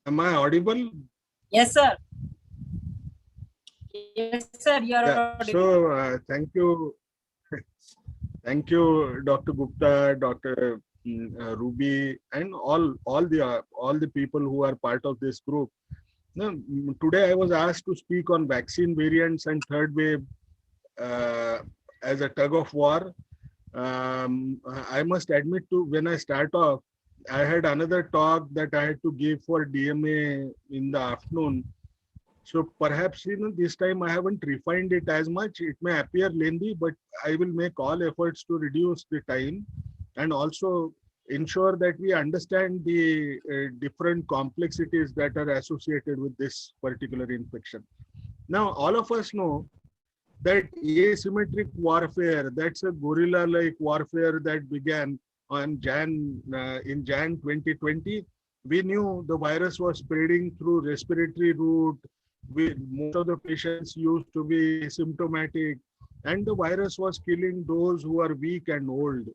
Am I audible? Yes, sir. Yes, sir. You are Yeah. audible. So thank you, thank you, Dr. Gupta, Dr. Ruby, and all the people who are part of this group. Now, today I was asked to speak on vaccine variants and third wave uh, as a tug of war. I must admit to when I start off, I had another talk that I had to give for DMA in the afternoon. So perhaps this time I haven't refined it as much. It may appear lengthy, but I will make all efforts to reduce the time and also ensure that we understand the different complexities that are associated with this particular infection. Now, all of us know that asymmetric warfare, that's a guerrilla-like warfare that began in Jan 2020. We knew the virus was spreading through respiratory route. Most of the patients used to be asymptomatic, and the virus was killing those who are weak and old.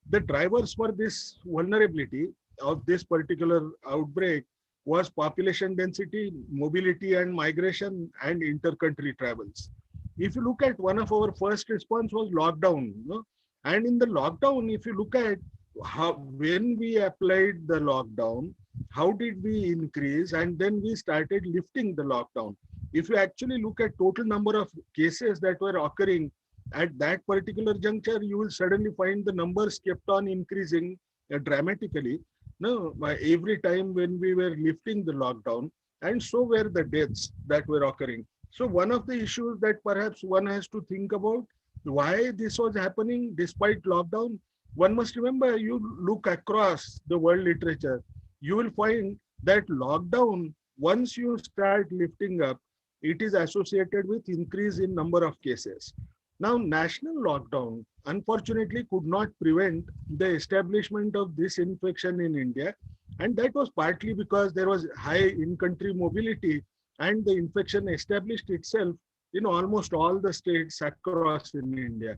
The drivers for this vulnerability of this particular outbreak was population density, mobility and migration, and inter-country travels. If you look at one of our first response was lockdown, and in the lockdown, if you look at how when we applied the lockdown, how did we increase, and then we started lifting the lockdown. If you actually look at total number of cases that were occurring at that particular juncture, you will suddenly find the numbers kept on increasing dramatically. No, every time when we were lifting the lockdown, and so were the deaths that were occurring. So one of the issues that perhaps one has to think about why this was happening despite lockdown. One must remember, you look across the world literature, you will find that lockdown, once you start lifting up, it is associated with increase in number of cases. Now, national lockdown unfortunately could not prevent the establishment of this infection in India. And that was partly because there was high in-country mobility and the infection established itself in almost all the states across in India.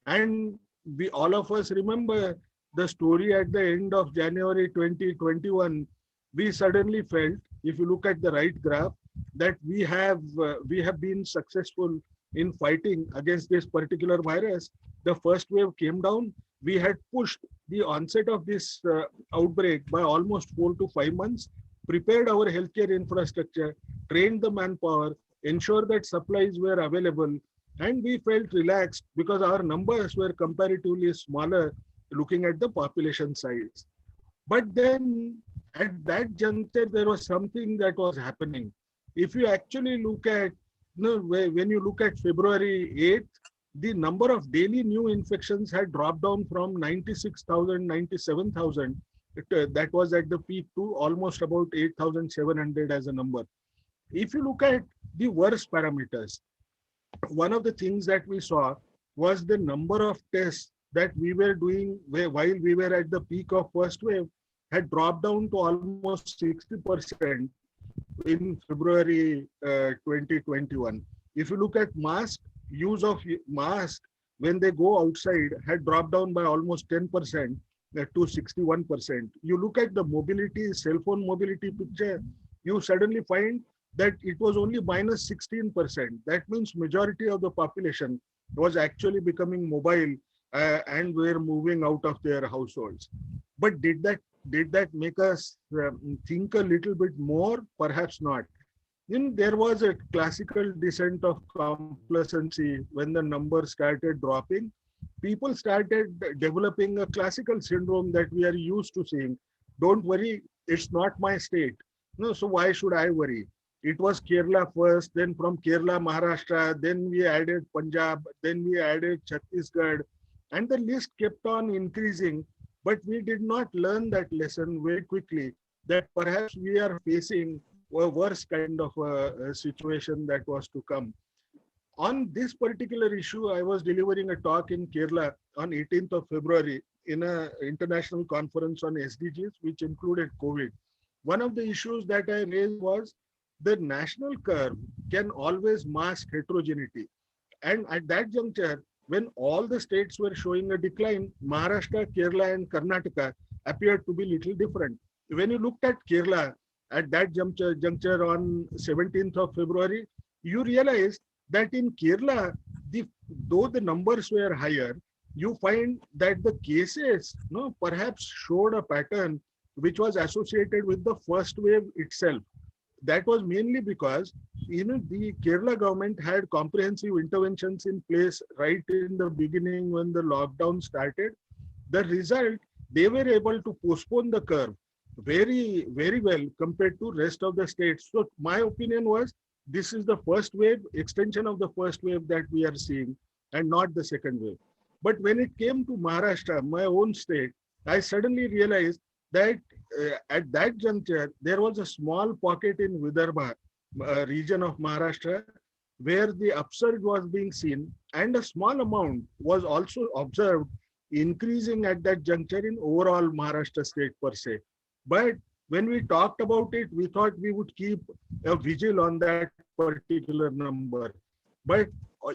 And we all of us remember the story at the end of January 2021. We suddenly felt, if you look at the right graph, that we have been successful in fighting against this particular virus. The first wave came down. We had pushed the onset of this outbreak by almost 4 to 5 months, prepared our healthcare infrastructure, trained the manpower, ensured that supplies were available, and we felt relaxed because our numbers were comparatively smaller looking at the population size. But then at that juncture, there was something that was happening. If you actually look at, when you look at February 8th, the number of daily new infections had dropped down from 96,000, 97,000. That was at the peak to almost about 8,700 as a number. If you look at the worst parameters, one of the things that we saw was the number of tests that we were doing while we were at the peak of first wave had dropped down to almost 60% in February 2021. If you look at use of mask when they go outside had dropped down by almost 10% to 61%. You look at the mobility, cell phone mobility picture, you suddenly find that it was only minus 16%. That means majority of the population was actually becoming mobile and were moving out of their households. But did that make us think a little bit more? Perhaps not. Then there was a classical descent of complacency when the numbers started dropping. People started developing a classical syndrome that we are used to seeing. Don't worry, it's not my state. No, so why should I worry? It was Kerala first, then from Kerala, Maharashtra, then we added Punjab, then we added Chhattisgarh, and the list kept on increasing. But we did not learn that lesson very quickly that perhaps we are facing a worse kind of a situation that was to come. On this particular issue, I was delivering a talk in Kerala on 18th of February in an international conference on SDGs, which included COVID. One of the issues that I raised was the national curve can always mask heterogeneity. And at that juncture, when all the states were showing a decline, Maharashtra, Kerala, and Karnataka appeared to be little different. When you looked at Kerala, at that juncture on 17th of February, you realize that in Kerala, though the numbers were higher, you find that the cases perhaps showed a pattern which was associated with the first wave itself. That was mainly because the Kerala government had comprehensive interventions in place right in the beginning when the lockdown started. The result, they were able to postpone the curve very, very well compared to rest of the states. So my opinion was this is the first wave, extension of the first wave that we are seeing, and not the second wave. But when it came to Maharashtra, my own state, I suddenly realized that at that juncture, there was a small pocket in Vidarbha, region of Maharashtra, where the upsurge was being seen, and a small amount was also observed increasing at that juncture in overall Maharashtra state per se. But when we talked about it, we thought we would keep a vigil on that particular number. But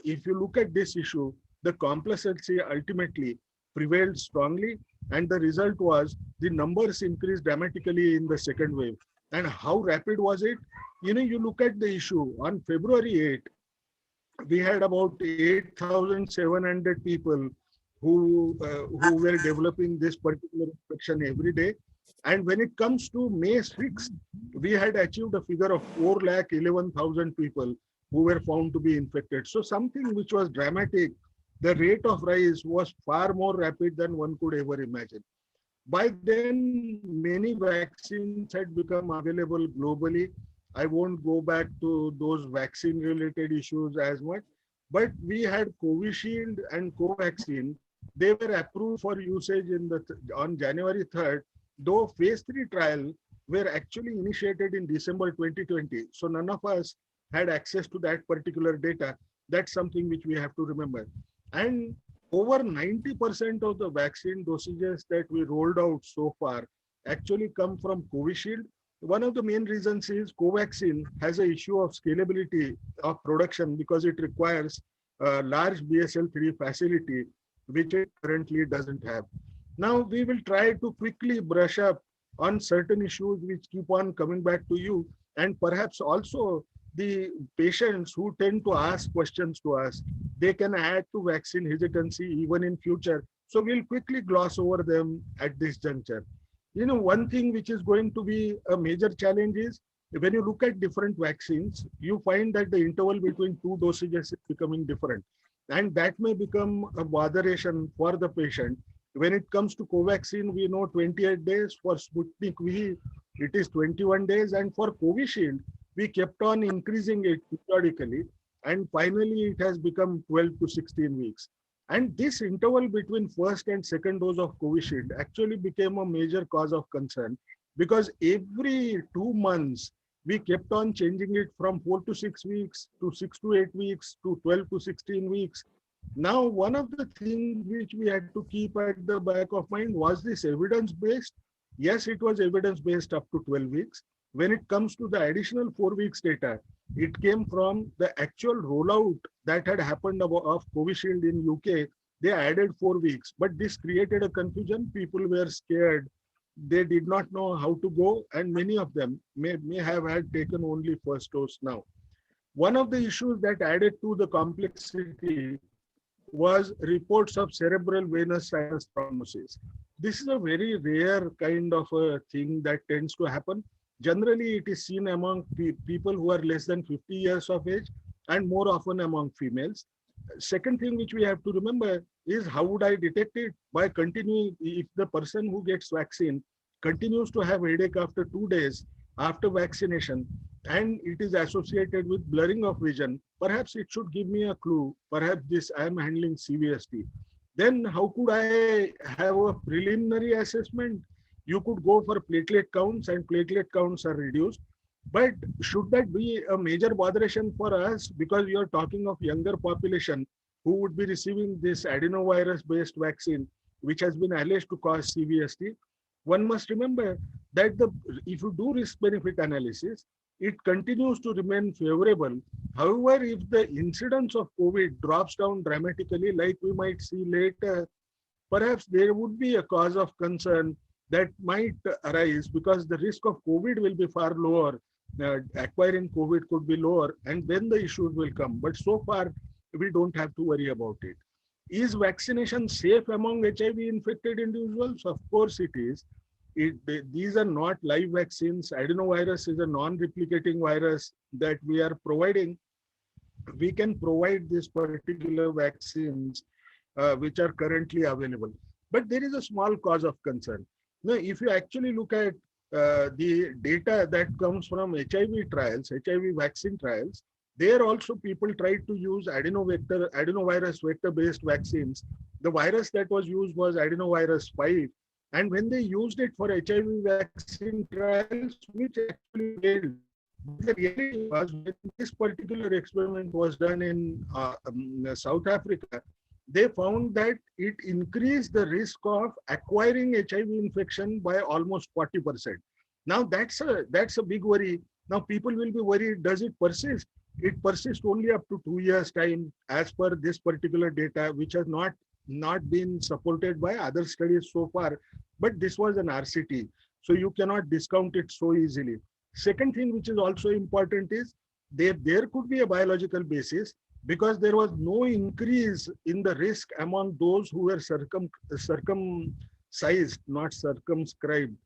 if you look at this issue, the complacency ultimately prevailed strongly, and the result was the numbers increased dramatically in the second wave. And how rapid was it? You look at the issue on February 8, we had about 8,700 people who were developing this particular infection every day. And when it comes to May 6th, we had achieved a figure of 4,11,000 people who were found to be infected. So something which was dramatic, the rate of rise was far more rapid than one could ever imagine. By then, many vaccines had become available globally. I won't go back to those vaccine related issues as much, but we had Covishield and Covaxin. They were approved for usage on January 3rd, though phase 3 trial were actually initiated in December 2020. So none of us had access to that particular data. That's something which we have to remember. And over 90% of the vaccine dosages that we rolled out so far actually come from Covishield. One of the main reasons is Covaxin has an issue of scalability of production because it requires a large BSL-3 facility, which it currently doesn't have. Now we will try to quickly brush up on certain issues which keep on coming back to you, and perhaps also the patients who tend to ask questions to us, they can add to vaccine hesitancy even in future. So we'll quickly gloss over them at this juncture. One thing which is going to be a major challenge is when you look at different vaccines, you find that the interval between two dosages is becoming different. And that may become a botheration for the patient. When it comes to Covaxin, we know 28 days. For Sputnik V, it is 21 days. And for Covishield, we kept on increasing it periodically. And finally, it has become 12 to 16 weeks. And this interval between first and second dose of Covishield actually became a major cause of concern because every 2 months, we kept on changing it from 4 to 6 weeks to 6 to 8 weeks to 12 to 16 weeks. Now, one of the things which we had to keep at the back of mind was this evidence-based. Yes, it was evidence-based up to 12 weeks. When it comes to the additional 4 weeks data, it came from the actual rollout that had happened of Covishield in UK. They added 4 weeks, but this created a confusion. People were scared. They did not know how to go, and many of them may have had taken only first dose now. One of the issues that added to the complexity was reports of cerebral venous sinus thrombosis. This is a very rare kind of a thing that tends to happen. Generally, it is seen among people who are less than 50 years of age and more often among females. Second thing which we have to remember is how would I detect it? By continuing, if the person who gets vaccine continues to have headache after 2 days after vaccination, and it is associated with blurring of vision, perhaps it should give me a clue. Perhaps I am handling CVST. Then how could I have a preliminary assessment? You could go for platelet counts, and platelet counts are reduced. But should that be a major botheration for us? Because you are talking of younger population who would be receiving this adenovirus-based vaccine, which has been alleged to cause CVST. One must remember that if you do risk-benefit analysis, it continues to remain favorable. However, if the incidence of COVID drops down dramatically, like we might see later, perhaps there would be a cause of concern that might arise because the risk of COVID will be far lower. Acquiring COVID could be lower, and then the issues will come. But so far, we don't have to worry about it. Is vaccination safe among HIV infected individuals? Of course it is. These are not live vaccines. Adenovirus is a non-replicating virus that we are providing. We can provide these particular vaccines which are currently available. But there is a small cause of concern. Now, if you actually look at the data that comes from HIV trials, HIV vaccine trials, there also people tried to use adenovirus vector-based vaccines. The virus that was used was adenovirus 5. And when they used it for HIV vaccine trials, which actually failed, the reality was when this particular experiment was done in South Africa, they found that it increased the risk of acquiring HIV infection by almost 40%. Now that's a big worry. Now people will be worried, does it persist? It persists only up to 2 years time as per this particular data, which has not been supported by other studies so far. But this was an RCT, so you cannot discount it so easily. Second thing which is also important is there could be a biological basis because there was no increase in the risk among those who were circumcised, not circumscribed,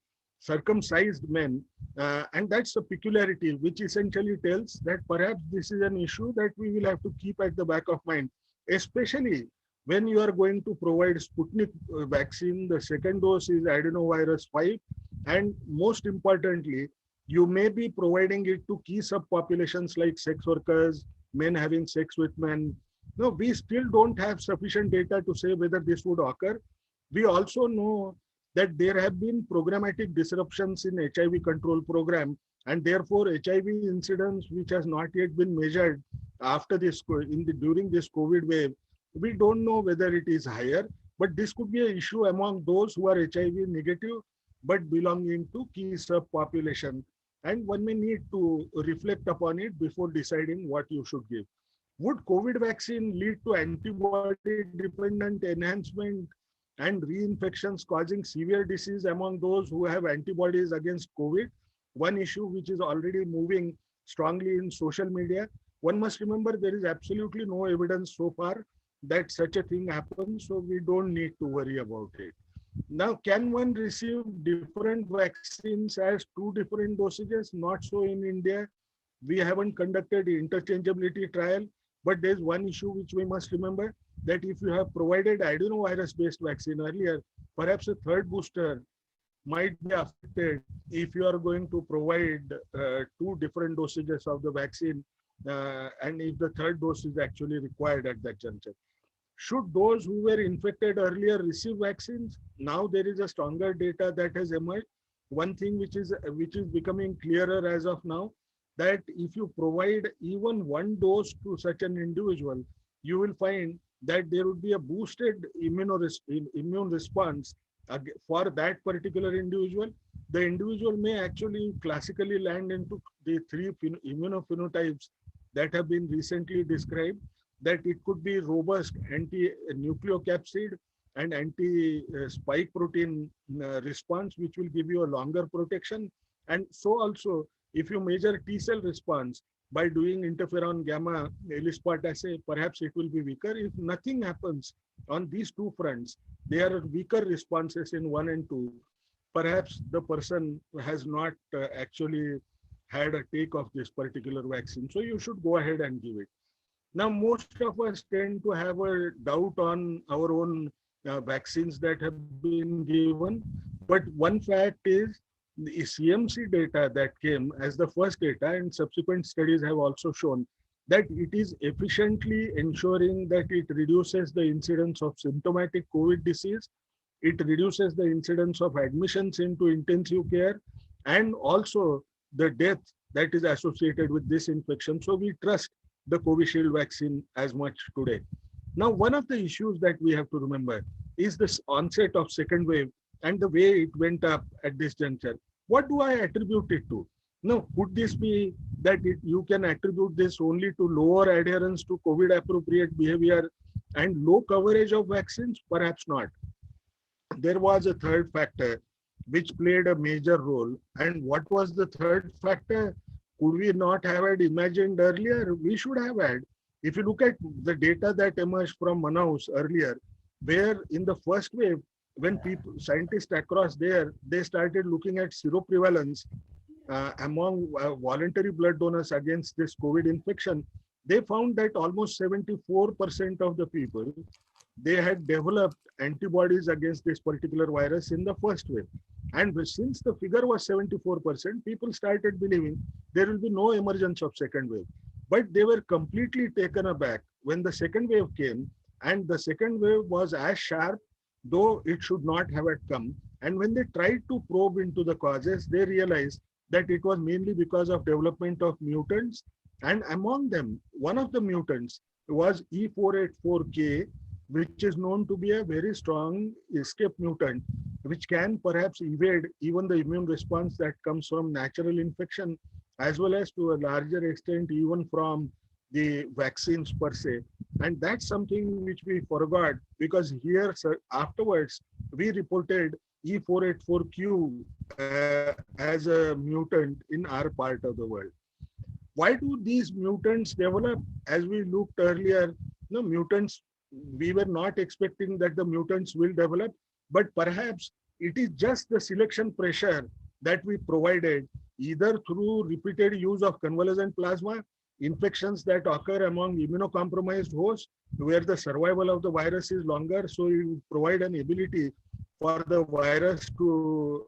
circumcised men. And that's a peculiarity which essentially tells that perhaps this is an issue that we will have to keep at the back of mind, especially when you are going to provide Sputnik vaccine. The second dose is adenovirus 5. And most importantly, you may be providing it to key subpopulations like sex workers, men having sex with men. No, we still don't have sufficient data to say whether this would occur. We also know that there have been programmatic disruptions in HIV control program, and therefore HIV incidence, which has not yet been measured after this during this COVID wave, we don't know whether it is higher, but this could be an issue among those who are HIV negative but belonging to key subpopulation. And one may need to reflect upon it before deciding what you should give. Would COVID vaccine lead to antibody-dependent enhancement and reinfections causing severe disease among those who have antibodies against COVID? One issue which is already moving strongly in social media. One must remember there is absolutely no evidence so far that such a thing happens, so we don't need to worry about it. Now, can one receive different vaccines as 2 different dosages? Not so in India. We haven't conducted interchangeability trial, but there's one issue which we must remember, that if you have provided adenovirus-based vaccine earlier, perhaps a third booster might be affected if you are going to provide 2 different dosages of the vaccine, and if the third dose is actually required at that juncture. Should those who were infected earlier receive vaccines? Now there is a stronger data that has emerged. One thing which is becoming clearer as of now, that if you provide even 1 dose to such an individual, you will find that there would be a boosted immune response for that particular individual. The individual may actually classically land into the 3 immunophenotypes that have been recently described, that it could be robust anti-nucleocapsid and anti-spike protein response, which will give you a longer protection. And so also, if you measure T cell response by doing interferon gamma ELISpot assay, perhaps it will be weaker. If nothing happens on these 2 fronts, there are weaker responses in 1 and 2. Perhaps the person has not actually had a take of this particular vaccine. So you should go ahead and give it. Now, most of us tend to have a doubt on our own vaccines that have been given. But one fact is the CMC data that came as the first data, and subsequent studies have also shown that it is efficiently ensuring that it reduces the incidence of symptomatic COVID disease. It reduces the incidence of admissions into intensive care and also the death that is associated with this infection. So we trust the Covishield vaccine as much today. Now, one of the issues that we have to remember is this onset of second wave and the way it went up at this juncture. What do I attribute it to? Now, could this be that you can attribute this only to lower adherence to COVID appropriate behavior and low coverage of vaccines? Perhaps not. There was a third factor, which played a major role. And what was the third factor? Could we not have had imagined earlier? We should have had. If you look at the data that emerged from Manaus earlier, where in the first wave, when people, scientists across there, they started looking at seroprevalence among voluntary blood donors against this COVID infection, they found that almost 74% of the people, they had developed antibodies against this particular virus in the first wave. And since the figure was 74%, people started believing there will be no emergence of second wave. But they were completely taken aback when the second wave came, and the second wave was as sharp, though it should not have had come. And when they tried to probe into the causes, they realized that it was mainly because of development of mutants. And among them, one of the mutants was E484K, which is known to be a very strong escape mutant, which can perhaps evade even the immune response that comes from natural infection, as well as to a larger extent, even from the vaccines per se. And that's something which we forgot, because here afterwards, we reported E484Q as a mutant in our part of the world. Why do these mutants develop? As we looked earlier, mutants, we were not expecting that the mutants will develop, but perhaps it is just the selection pressure that we provided, either through repeated use of convalescent plasma, infections that occur among immunocompromised hosts, where the survival of the virus is longer. So you provide an ability for the virus to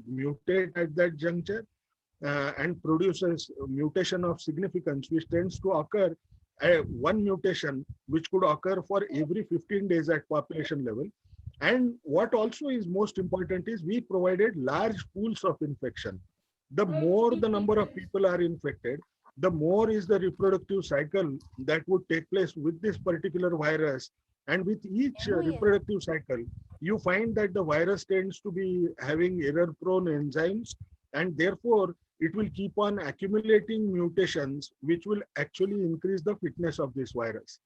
mutate at that juncture and produces mutation of significance, which tends to occur one mutation, which could occur for every 15 days at population level. And what also is most important is we provided large pools of infection. The more the number of people are infected, the more is the reproductive cycle that would take place with this particular virus. And with each reproductive cycle, you find that the virus tends to be having error-prone enzymes, and therefore it will keep on accumulating mutations, which will actually increase the fitness of this virus.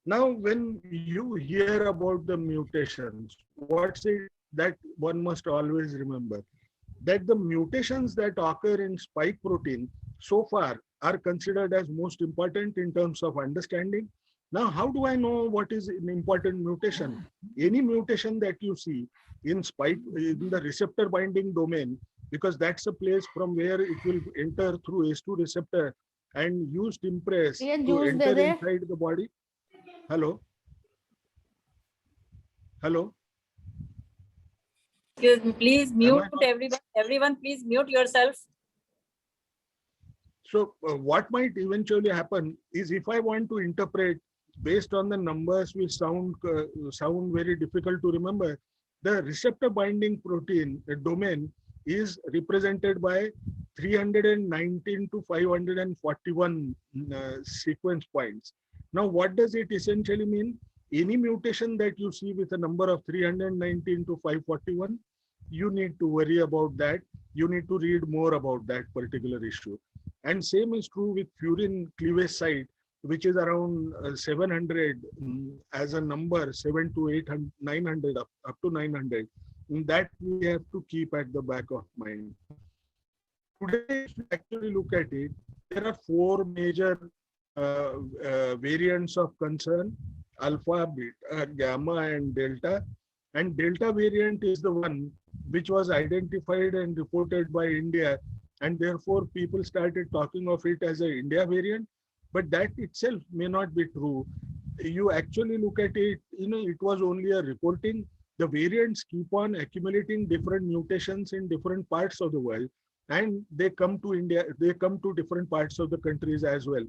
Now, when you hear about the mutations, what's it that one must always remember? That the mutations that occur in spike protein so far are considered as most important in terms of understanding. Now, how do I know what is an important mutation? Any mutation that you see in spike, in the receptor binding domain, because that's a place from where it will enter through ACE2 receptor and use impress to enter inside the body. Hello? Hello? Excuse me, please mute everyone. Everyone, please mute yourself. So what might eventually happen is, if I want to interpret based on the numbers which sound very difficult to remember, the receptor binding protein domain is represented by 319 to 541 sequence points. Now, what does it essentially mean? Any mutation that you see with a number of 319 to 541, you need to worry about that. You need to read more about that particular issue. And same is true with furin cleavage site, which is around 700 as a number, 7 to 800, 900, up to 900. That we have to keep at the back of mind. Today, if you actually look at it, there are four major variants of concern: alpha, beta, gamma, and delta. And delta variant is the one which was identified and reported by India, and therefore people started talking of it as an India variant. But that itself may not be true. You actually look at it, it was only a reporting. The variants keep on accumulating different mutations in different parts of the world, and they come to India, they come to different parts of the countries as well.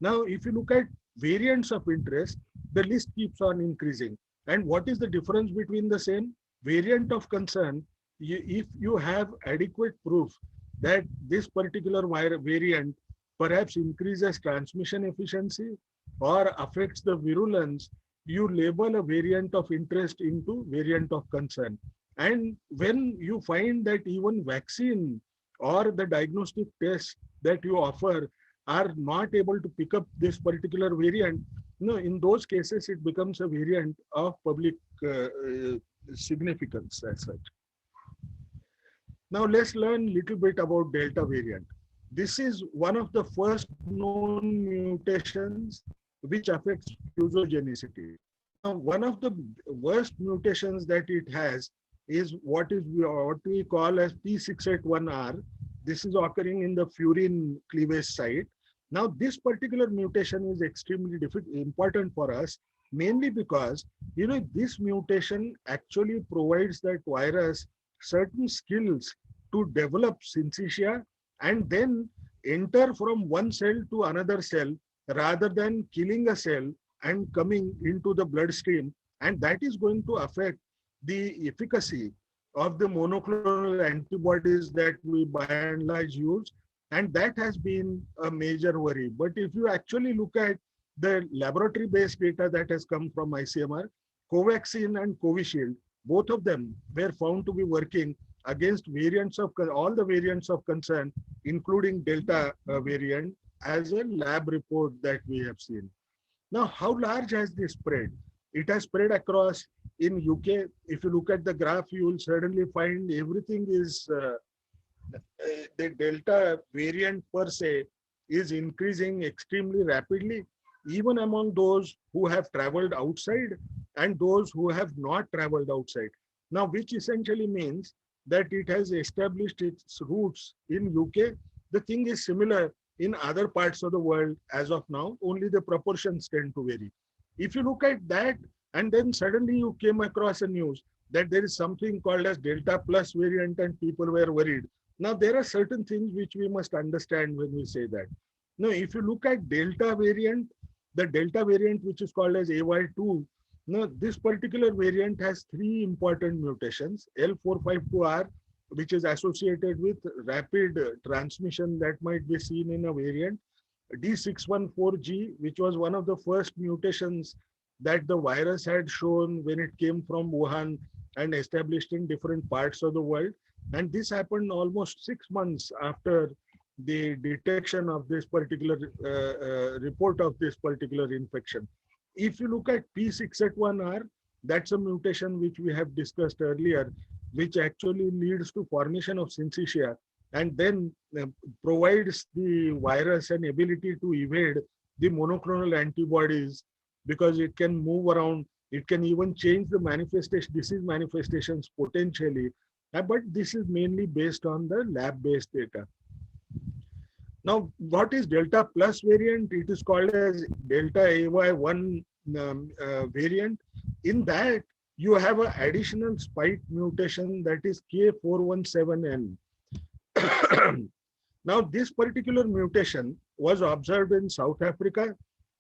Now, if you look at variants of interest, the list keeps on increasing. And what is the difference between the same? Variant of concern, if you have adequate proof that this particular variant perhaps increases transmission efficiency or affects the virulence, you label a variant of interest into variant of concern. And when you find that even vaccine or the diagnostic tests that you offer are not able to pick up this particular variant, in those cases, it becomes a variant of public significance as such. Now let's learn a little bit about Delta variant. This is one of the first known mutations which affects fusogenicity. Now, one of the worst mutations that it has is what we call as P681R. This is occurring in the furin cleavage site. Now, this particular mutation is extremely important for us, mainly because this mutation actually provides that virus certain skills to develop syncytia and then enter from one cell to another cell rather than killing a cell and coming into the bloodstream. And that is going to affect the efficacy of the monoclonal antibodies that we by and large use. And that has been a major worry. But if you actually look at the laboratory-based data that has come from ICMR, Covaxin and Covishield, both of them were found to be working against variants of all the variants of concern, including Delta variant, as a lab report that we have seen. Now, how large has this spread? It has spread across in UK. If you look at the graph, you will certainly find everything is the Delta variant per se is increasing extremely rapidly, even among those who have traveled outside and those who have not traveled outside. Now, which essentially means that it has established its roots in UK. The thing is similar in other parts of the world as of now, only the proportions tend to vary. If you look at that, and then suddenly you came across a news that there is something called as Delta plus variant and people were worried. Now, there are certain things which we must understand when we say that. Now, if you look at Delta variant, the Delta variant, which is called as AY2, now this particular variant has three important mutations: L452R, which is associated with rapid transmission that might be seen in a variant; D614G, which was one of the first mutations that the virus had shown when it came from Wuhan and established in different parts of the world. And this happened almost 6 months after the detection of this particular report of this particular infection. If you look at P681R, that's a mutation which we have discussed earlier, which actually leads to formation of syncytia and then provides the virus an ability to evade the monoclonal antibodies because it can move around. It can even change the manifestation, disease manifestations potentially. But this is mainly based on the lab-based data. Now, what is Delta plus variant? It is called as Delta AY1 variant. In that, you have an additional spike mutation that is K417N. Now, this particular mutation was observed in South Africa.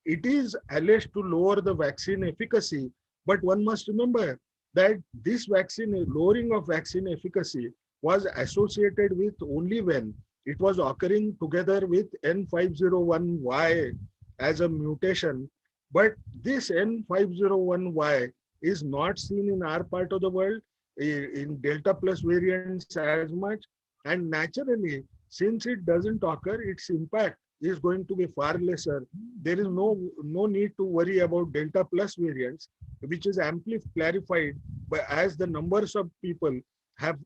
It is alleged to lower the vaccine efficacy, but one must remember that this vaccine, lowering of vaccine efficacy was associated with only when it was occurring together with N501Y as a mutation. But this N501Y is not seen in our part of the world in Delta plus variants as much. And naturally, since it doesn't occur, its impact is going to be far lesser. There is no need to worry about Delta plus variants, which is amply clarified by as the numbers of people have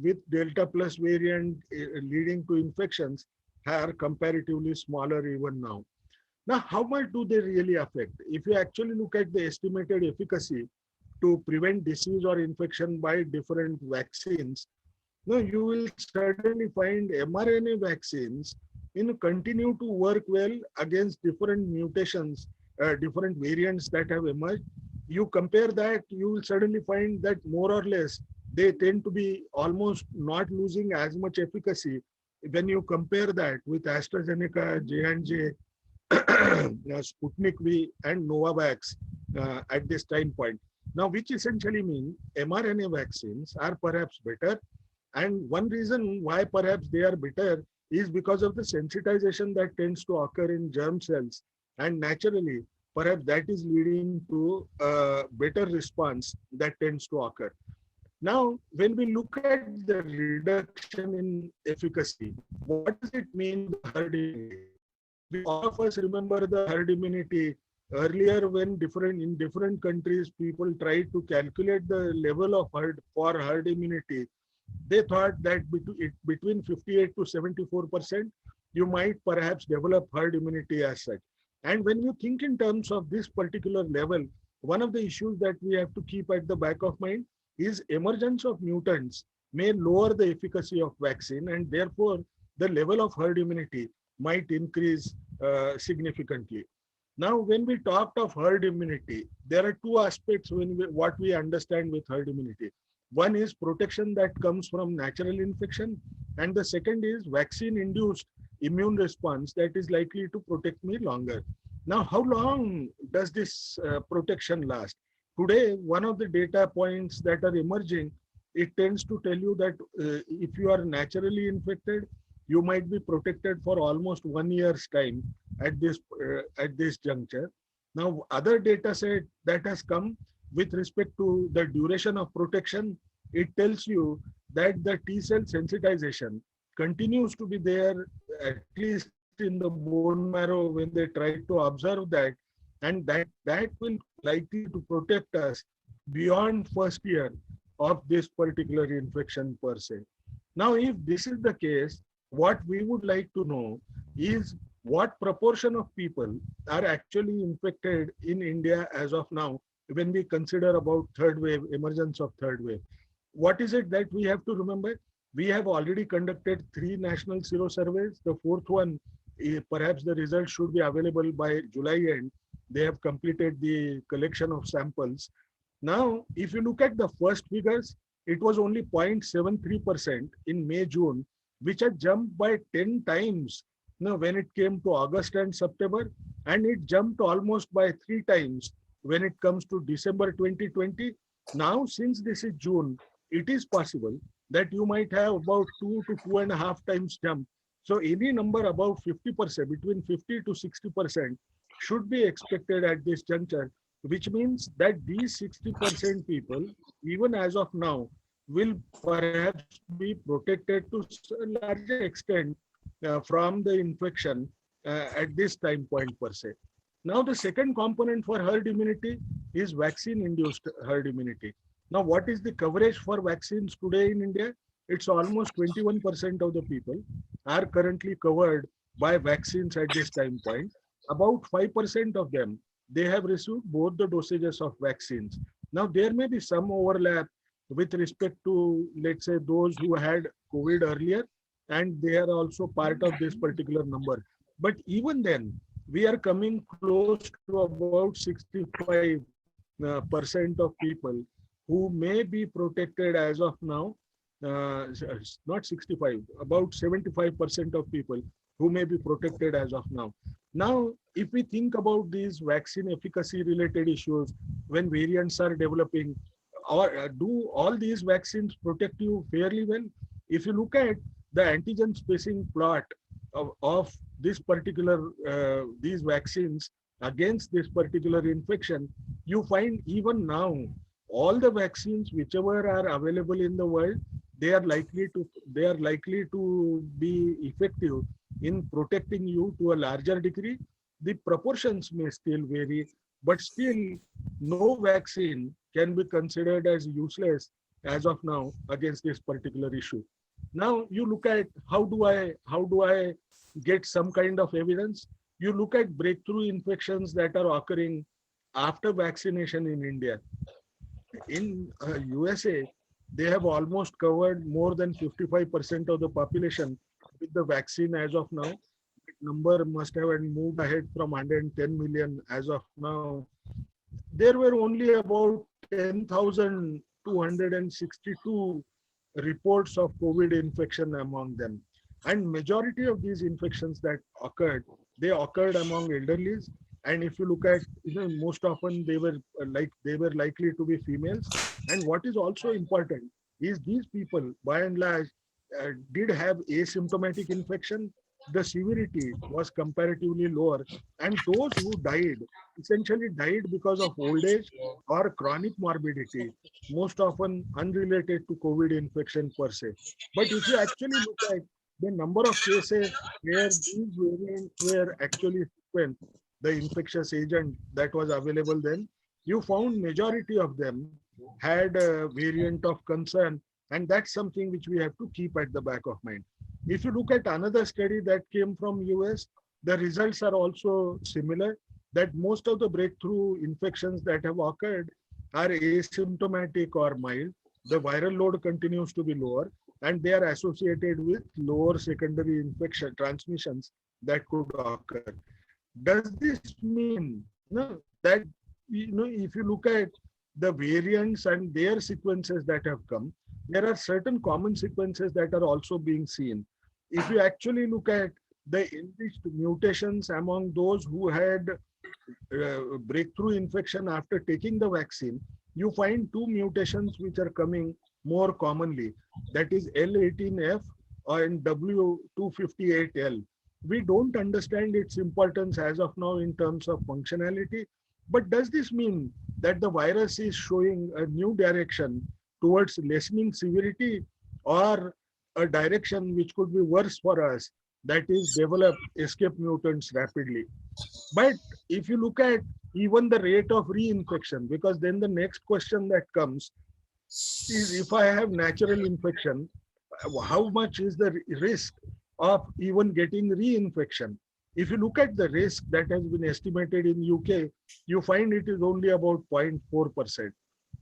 with Delta plus variant leading to infections are comparatively smaller even now. Now, how much do they really affect? If you actually look at the estimated efficacy to prevent disease or infection by different vaccines, now you will certainly find mRNA vaccines continue to work well against different mutations, different variants that have emerged. You compare that, you will certainly find that more or less they tend to be almost not losing as much efficacy when you compare that with AstraZeneca, J&J, Sputnik V, and Novavax at this time point. Now, which essentially means mRNA vaccines are perhaps better. And one reason why perhaps they are better is because of the sensitization that tends to occur in germ cells. And naturally, perhaps that is leading to a better response that tends to occur. Now, when we look at the reduction in efficacy, what does it mean to herd immunity? All of us remember the herd immunity earlier when in different countries, people tried to calculate the level of herd immunity. they thought that between 58 to 74%, you might perhaps develop herd immunity as such. And when you think in terms of this particular level, one of the issues that we have to keep at the back of mind is emergence of mutants may lower the efficacy of vaccine, and therefore the level of herd immunity might increase significantly. Now, when we talked of herd immunity, there are two aspects what we understand with herd immunity. One is protection that comes from natural infection, and the second is vaccine-induced immune response that is likely to protect me longer. Now, how long does this protection last? Today, one of the data points that are emerging, it tends to tell you that if you are naturally infected, you might be protected for almost 1 year's time at this juncture. Now, other data set that has come with respect to the duration of protection, it tells you that the T cell sensitization continues to be there, at least in the bone marrow when they try to observe that, and that will likely to protect us beyond first year of this particular infection per se. Now, if this is the case, what we would like to know is what proportion of people are actually infected in India as of now when we consider about third wave, emergence of third wave. What is it that we have to remember? We have already conducted 3 national sero surveys. The fourth one, perhaps the results should be available by July end. They have completed the collection of samples. Now, if you look at the first figures, it was only 0.73% in May, June, which had jumped by 10 times when it came to August and September, and it jumped almost by 3 times when it comes to December 2020. Now, since this is June, it is possible that you might have about 2 to 2.5 times jump. So any number above 50%, between 50 to 60% should be expected at this juncture, which means that these 60% people, even as of now, will perhaps be protected to a larger extent from the infection at this time point per se. Now, the second component for herd immunity is vaccine-induced herd immunity. Now, what is the coverage for vaccines today in India? It's almost 21% of the people are currently covered by vaccines at this time point. About 5% of them, they have received both the dosages of vaccines. Now, there may be some overlap with respect to, let's say, those who had COVID earlier, and they are also part of this particular number. But even then, we are coming close to about 65% of people who may be protected as of now, not 65, about 75% of people who may be protected as of now. Now, if we think about these vaccine efficacy related issues, when variants are developing, or do all these vaccines protect you fairly well? If you look at the antigen spacing plot of this particular, these vaccines against this particular infection, you find even now, all the vaccines whichever are available in the world, they are likely to be effective in protecting you to a larger degree. The proportions may still vary, but still no vaccine can be considered as useless as of now against this particular issue. Now you look at how do I get some kind of evidence? You look at breakthrough infections that are occurring after vaccination in India. In USA, they have almost covered more than 55% of the population with the vaccine as of now. That number must have moved ahead from 110 million as of now. There were only about 10,262 reports of COVID infection among them. And majority of these infections that occurred, they occurred among elderlies. And if you look at, most often they were likely to be females. And what is also important is these people, by and large, did have asymptomatic infection. The severity was comparatively lower, and those who died essentially died because of old age or chronic morbidity, most often unrelated to COVID infection per se. But if you actually look at the number of cases where these variants were actually sequenced, the infectious agent that was available then, you found majority of them had a variant of concern And that's something which we have to keep at the back of mind. If you look at another study that came from US, the results are also similar, that most of the breakthrough infections that have occurred are asymptomatic or mild. The viral load continues to be lower, and they are associated with lower secondary infection transmissions that could occur. Does this mean that if you look at the variants and their sequences that have come, there are certain common sequences that are also being seen. If you actually look at the enriched mutations among those who had breakthrough infection after taking the vaccine, you find two mutations which are coming more commonly. That is L18F and W258L. We don't understand its importance as of now in terms of functionality. But does this mean that the virus is showing a new direction towards lessening severity, or a direction which could be worse for us, that is develop escape mutants rapidly? But if you look at even the rate of reinfection, because then the next question that comes is, if I have natural infection, how much is the risk of even getting reinfection? If you look at the risk that has been estimated in UK, you find it is only about 0.4%.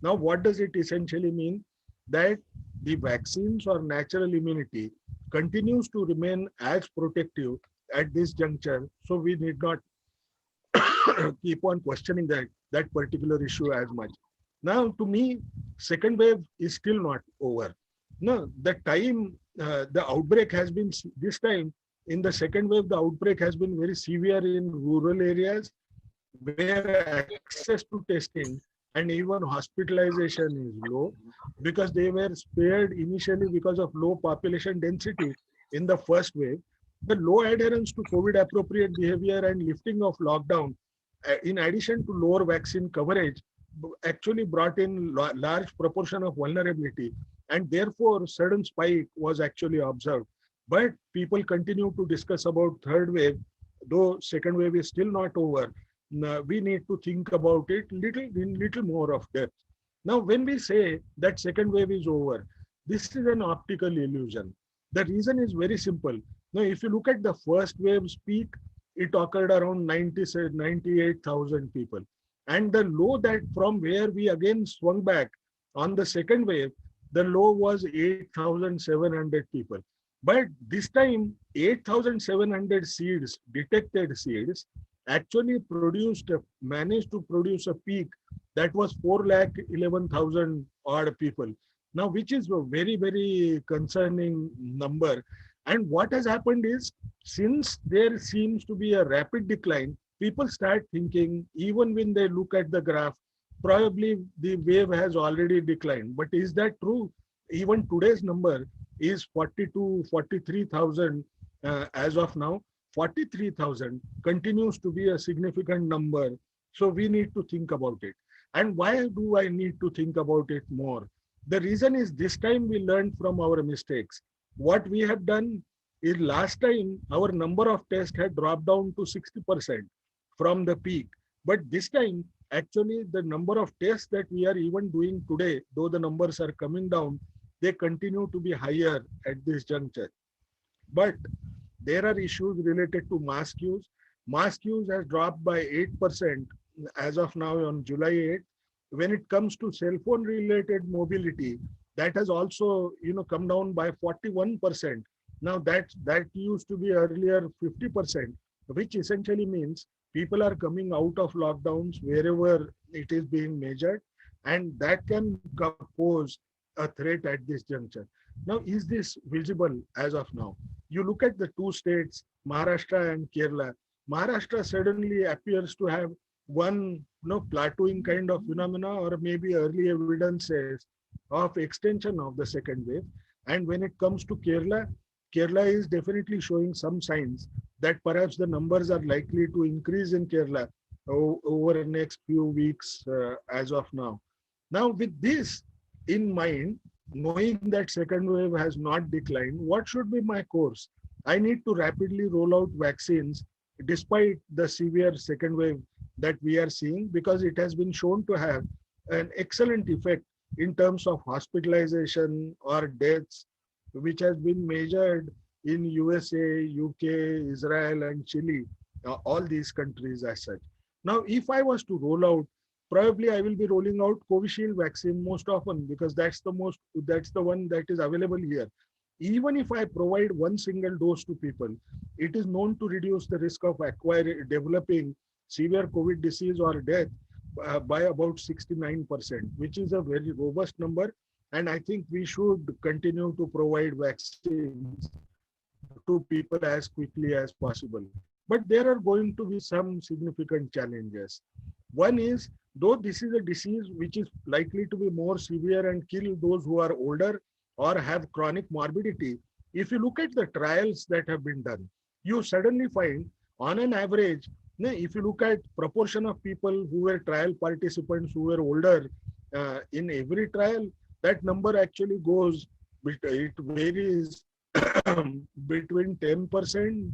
Now, what does it essentially mean? That the vaccines or natural immunity continues to remain as protective at this juncture. So we need not keep on questioning that particular issue as much. Now, to me, second wave is still not over. No, the time the outbreak has been this time in the second wave, the outbreak has been very severe in rural areas where access to testing and even hospitalization is low, because they were spared initially because of low population density in the first wave. The low adherence to COVID appropriate behavior and lifting of lockdown, in addition to lower vaccine coverage, actually brought in large proportion of vulnerability, and therefore sudden spike was actually observed. But people continue to discuss about third wave, though second wave is still not over. We need to think about it little more of depth. Now, when we say that second wave is over, this is an optical illusion. The reason is very simple. Now, if you look at the first wave's peak, it occurred around 98,000 people. And the low that from where we again swung back on the second wave, the low was 8,700 people. But this time, 8,700 seeds, detected seeds, actually managed to produce a peak that was 4,11,000 odd people. Now, which is a very, very concerning number. And what has happened is, since there seems to be a rapid decline, people start thinking, even when they look at the graph, probably the wave has already declined. But is that true? Even today's number is 43,000 as of now. 43,000 continues to be a significant number. So we need to think about it. And why do I need to think about it more? The reason is, this time we learned from our mistakes. What we have done is, last time our number of tests had dropped down to 60% from the peak. But this time, actually, the number of tests that we are even doing today, though the numbers are coming down, they continue to be higher at this juncture. But there are issues related to mask use. Mask use has dropped by 8% as of now on July 8th. When it comes to cell phone related mobility, that has also come down by 41%. Now that used to be earlier 50%, which essentially means people are coming out of lockdowns wherever it is being measured, and that can pose a threat at this juncture. Now, is this visible as of now? You look at the two states, Maharashtra and Kerala. Maharashtra suddenly appears to have one plateauing kind of phenomena, or maybe early evidences of extension of the second wave. And when it comes to Kerala, Kerala is definitely showing some signs that perhaps the numbers are likely to increase in Kerala over the next few weeks as of now. Now, with this in mind, knowing that second wave has not declined, what should be my course? I need to rapidly roll out vaccines despite the severe second wave that we are seeing, because it has been shown to have an excellent effect in terms of hospitalization or deaths, which has been measured in USA, UK, Israel, and Chile, all these countries as such. Now, if I was to roll out, probably I will be rolling out Covishield vaccine most often because that's the one that is available here. Even if I provide one single dose to people, it is known to reduce the risk of developing severe COVID disease or death by about 69%, which is a very robust number. And I think we should continue to provide vaccines to people as quickly as possible. But there are going to be some significant challenges. One is, though this is a disease which is likely to be more severe and kill those who are older or have chronic morbidity, if you look at the trials that have been done, you suddenly find on an average, if you look at proportion of people who were trial participants who were older in every trial, that number actually goes, it varies between 10%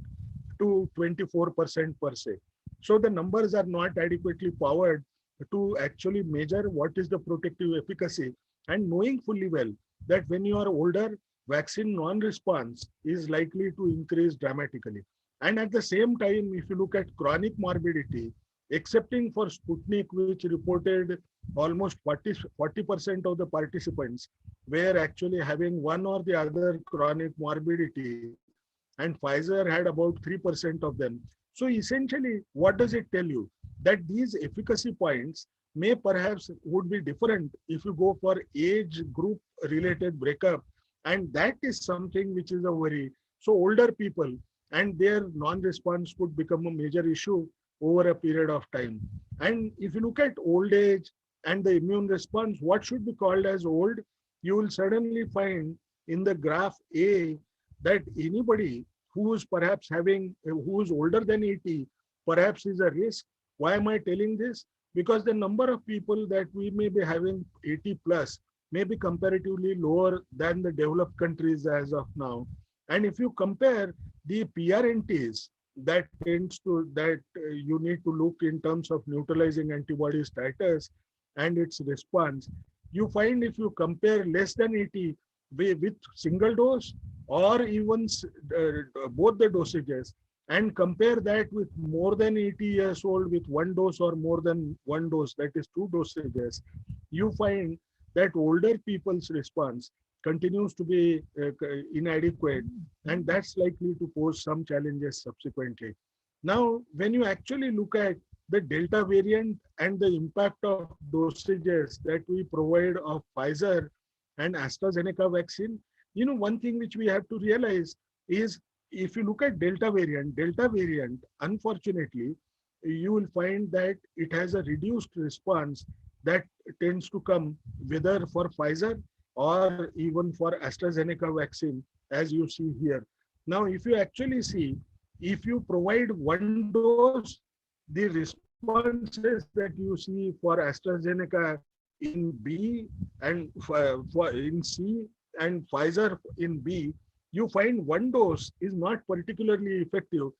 to 24% per se. So the numbers are not adequately powered to actually measure what is the protective efficacy, and knowing fully well that when you are older, vaccine non-response is likely to increase dramatically. And at the same time, if you look at chronic morbidity, excepting for Sputnik, which reported almost 40% of the participants were actually having one or the other chronic morbidity, and Pfizer had about 3% of them. So essentially, what does it tell you? That these efficacy points may perhaps would be different if you go for age group related breakup. And that is something which is a worry. So older people and their non-response could become a major issue over a period of time. And if you look at old age and the immune response, what should be called as old, you will suddenly find in the graph A that anybody who is perhaps who is older than 80, perhaps is a risk. Why am I telling this? Because the number of people that we may be having 80 plus may be comparatively lower than the developed countries as of now. And if you compare the PRNTs that you need to look in terms of neutralizing antibody status and its response, you find if you compare less than 80 with single dose or even both the dosages, and compare that with more than 80 years old with one dose or more than one dose, that is two dosages, you find that older people's response continues to be inadequate, and that's likely to pose some challenges subsequently. Now, when you actually look at the Delta variant and the impact of dosages that we provide of Pfizer and AstraZeneca vaccine, one thing which we have to realize is if you look at Delta variant, unfortunately, you will find that it has a reduced response that tends to come whether for Pfizer or even for AstraZeneca vaccine, as you see here. Now, if you actually see, if you provide one dose, the responses that you see for AstraZeneca in B and for in C and Pfizer in B, you find one dose is not particularly effective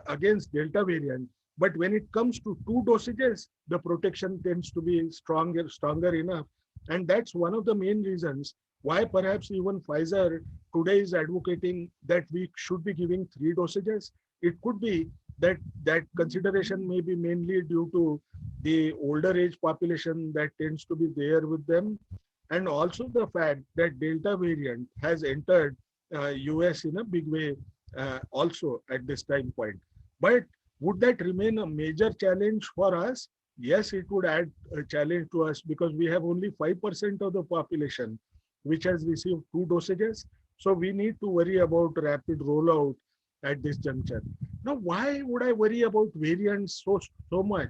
against Delta variant. But when it comes to two dosages, the protection tends to be stronger enough. And that's one of the main reasons why perhaps even Pfizer today is advocating that we should be giving 3 dosages. It could be that that consideration may be mainly due to the older age population that tends to be there with them, and also the fact that Delta variant has entered US in a big way also at this time point. But would that remain a major challenge for us? Yes, it would add a challenge to us because we have only 5% of the population which has received 2 dosages. So we need to worry about rapid rollout at this juncture. Now, why would I worry about variants so much?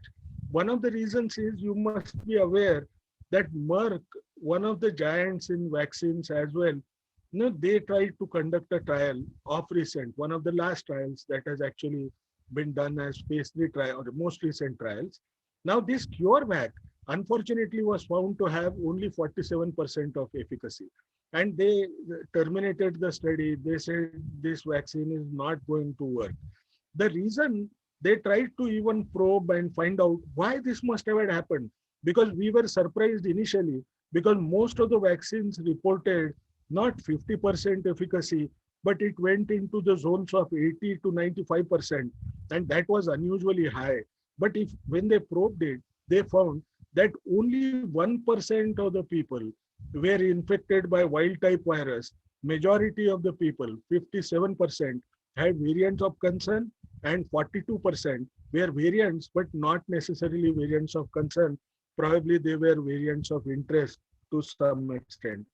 One of the reasons is you must be aware that Merck, one of the giants in vaccines as well, they tried to conduct a trial of recent, one of the last trials that has actually been done as phase 3 trial or the most recent trials. Now this CureVac unfortunately was found to have only 47% of efficacy, and they terminated the study. They said this vaccine is not going to work. The reason they tried to even probe and find out why this must have happened, because we were surprised initially because most of the vaccines reported not 50% efficacy, but it went into the zones of 80 to 95%, and that was unusually high. But if when they probed it, they found that only 1% of the people were infected by wild type virus. Majority of the people, 57%, had variants of concern, and 42% were variants, but not necessarily variants of concern. Probably they were variants of interest to some extent,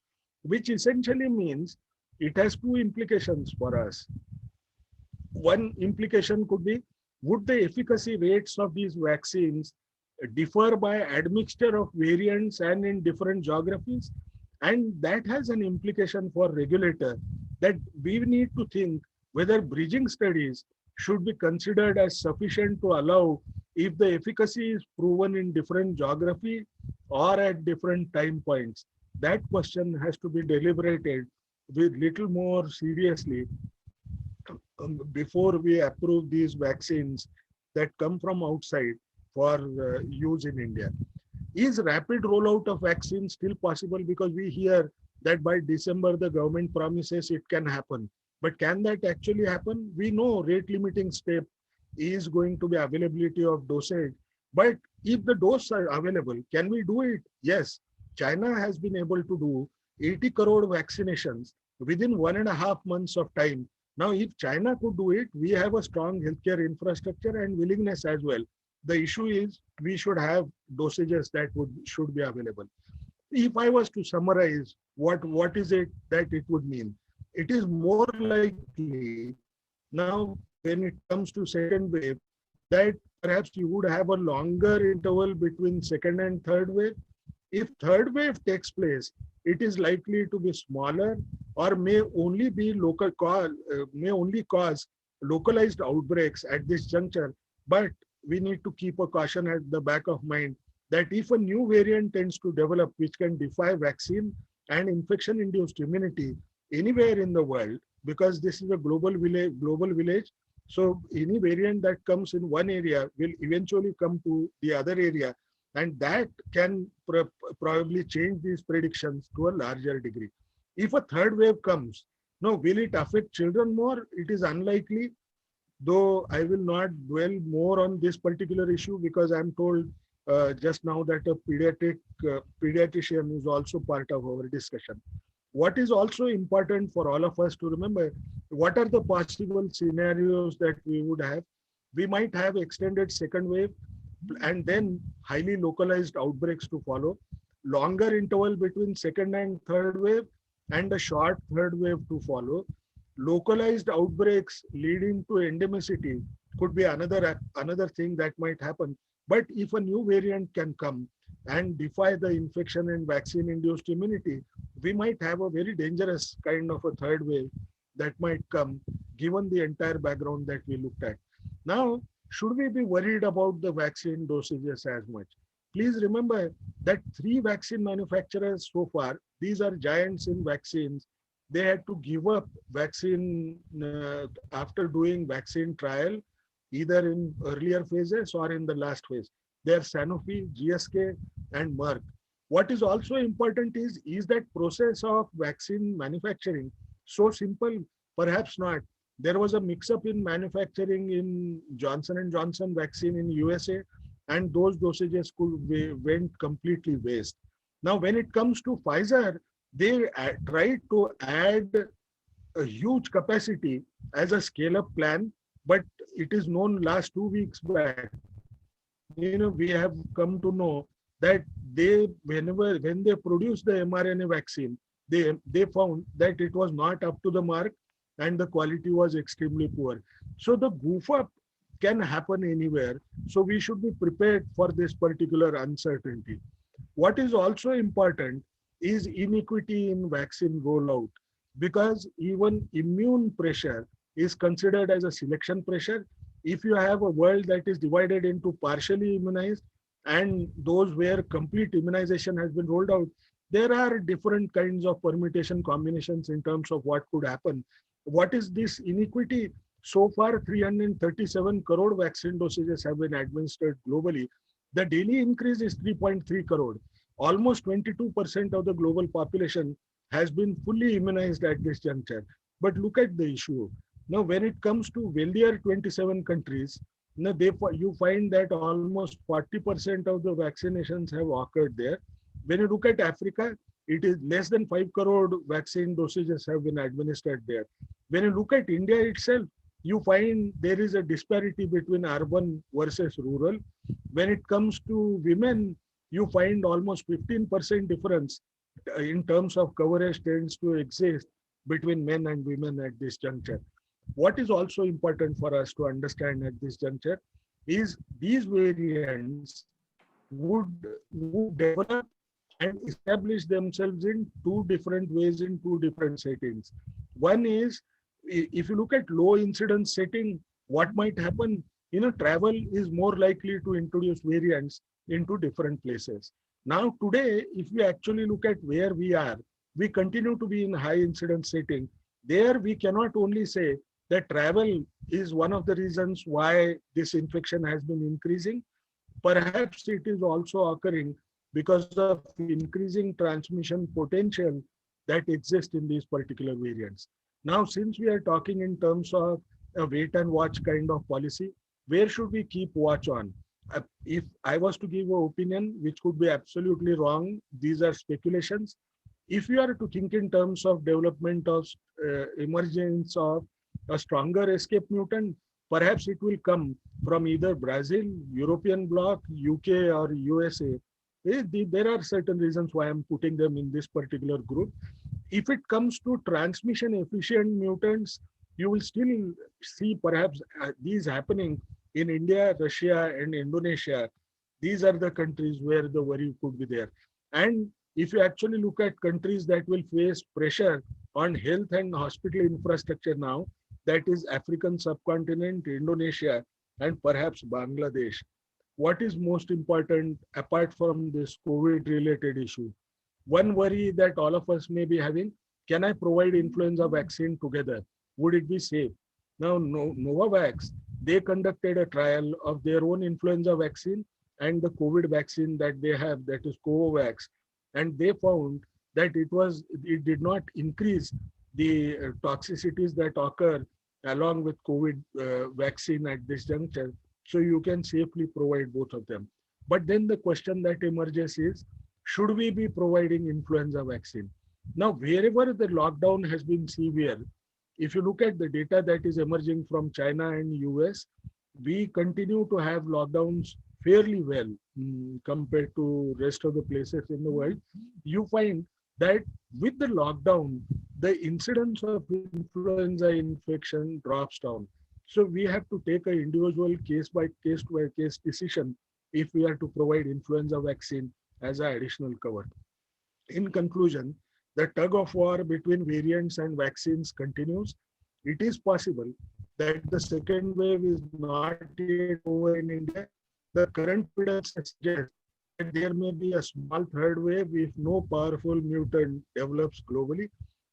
which essentially means it has two implications for us. One implication could be, would the efficacy rates of these vaccines differ by admixture of variants and in different geographies? And that has an implication for regulator, that we need to think whether bridging studies should be considered as sufficient to allow if the efficacy is proven in different geography or at different time points. That question has to be deliberated with little more seriously before we approve these vaccines that come from outside for use in India. Is rapid rollout of vaccines still possible? Because we hear that by December, the government promises it can happen. But can that actually happen? We know rate limiting step is going to be availability of dosage. But if the doses are available, can we do it? Yes. China has been able to do 80 crore vaccinations within 1.5 months of time. Now, if China could do it, we have a strong healthcare infrastructure and willingness as well. The issue is we should have dosages that should be available. If I was to summarize what is it that it would mean, it is more likely now when it comes to second wave that perhaps you would have a longer interval between second and third wave. If third wave takes place, it is likely to be smaller or may only be may only cause localized outbreaks at this juncture. But we need to keep a caution at the back of mind that if a new variant tends to develop which can defy vaccine and infection-induced immunity anywhere in the world, because this is a global village, so any variant that comes in one area will eventually come to the other area, and that can probably change these predictions to a larger degree. If a third wave comes, now will it affect children more? It is unlikely, though I will not dwell more on this particular issue because I'm told just now that a pediatrician is also part of our discussion. What is also important for all of us to remember, what are the possible scenarios that we would have? We might have extended second wave and then highly localized outbreaks to follow, longer interval between second and third wave, and a short third wave to follow. Localized outbreaks leading to endemicity could be another thing that might happen. But if a new variant can come and defy the infection and vaccine-induced immunity, we might have a very dangerous kind of a third wave that might come, given the entire background that we looked at. Now, should we be worried about the vaccine dosages as much? Please remember that 3 vaccine manufacturers so far, these are giants in vaccines, they had to give up vaccine after doing vaccine trial, either in earlier phases or in the last phase. They are Sanofi, GSK, and Merck. What is also important is that process of vaccine manufacturing so simple? Perhaps not. There was a mix-up in manufacturing in Johnson & Johnson vaccine in USA, and those dosages went completely waste. Now, when it comes to Pfizer, they tried to add a huge capacity as a scale-up plan, but it is known last 2 weeks back. We have come to know that when they produced the mRNA vaccine, they found that it was not up to the mark and the quality was extremely poor. So the goof up can happen anywhere. So we should be prepared for this particular uncertainty. What is also important is inequity in vaccine rollout, because even immune pressure is considered as a selection pressure. If you have a world that is divided into partially immunized and those where complete immunization has been rolled out, there are different kinds of permutation combinations in terms of what could happen. What is this inequity? So far, 337 crore vaccine dosages have been administered globally. The daily increase is 3.3 crore. almost 22% of the global population has been fully immunized at this juncture. But look at the issue. Now, when it comes to wealthier 27 countries, now you find that almost 40% of the vaccinations have occurred there. When you look at Africa, it is less than 5 crore vaccine dosages have been administered there. When you look at India itself, you find there is a disparity between urban versus rural. When it comes to women, you find almost 15% difference in terms of coverage tends to exist between men and women at this juncture. What is also important for us to understand at this juncture is these variants would develop and establish themselves in two different ways in two different settings. One is, if you look at low incidence setting, what might happen, travel is more likely to introduce variants into different places. Now, today, if we actually look at where we are, we continue to be in high incidence setting. There, we cannot only say that travel is one of the reasons why this infection has been increasing. Perhaps it is also occurring because of increasing transmission potential that exists in these particular variants. Now, since we are talking in terms of a wait and watch kind of policy, where should we keep watch on? If I was to give an opinion, which could be absolutely wrong, these are speculations. If you are to think in terms of development of emergence of a stronger escape mutant, perhaps it will come from either Brazil, European bloc, UK or USA. There are certain reasons why I'm putting them in this particular group. If it comes to transmission efficient mutants, you will still see perhaps these happening in India, Russia and Indonesia. These are the countries where the worry could be there. And if you actually look at countries that will face pressure on health and hospital infrastructure now, that is African subcontinent, Indonesia, and perhaps Bangladesh. What is most important apart from this COVID-related issue? One worry that all of us may be having, can I provide influenza vaccine together? Would it be safe? Now, Novavax, they conducted a trial of their own influenza vaccine and the COVID vaccine that they have, that is Covovax. And they found that it did not increase the toxicities that occur along with COVID vaccine at this juncture. So you can safely provide both of them. But then the question that emerges is, should we be providing influenza vaccine? Now, wherever the lockdown has been severe, if you look at the data that is emerging from China and US, we continue to have lockdowns fairly well compared to rest of the places in the world. You find that with the lockdown, the incidence of influenza infection drops down. So we have to take an individual case by case decision if we are to provide influenza vaccine as an additional cover. In conclusion, the tug of war between variants and vaccines continues. It is possible that the second wave is not yet over in India. The current evidence suggests that there may be a small third wave if no powerful mutant develops globally.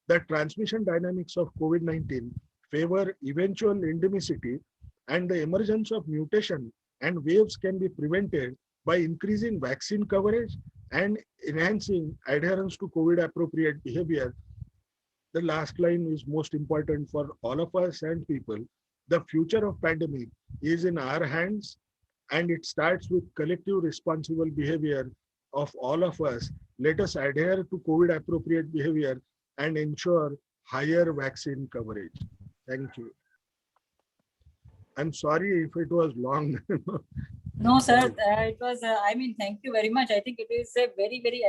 The transmission dynamics of COVID-19 favor eventual endemicity, and the emergence of mutation and waves can be prevented by increasing vaccine coverage and enhancing adherence to COVID appropriate behavior. The last line is most important for all of us and people. The future of pandemic is in our hands, and it starts with collective responsible behavior of all of us. Let us adhere to COVID appropriate behavior and ensure higher vaccine coverage. Thank you. I'm sorry if it was long. No, sir, it was, thank you very much. I think it is a very, very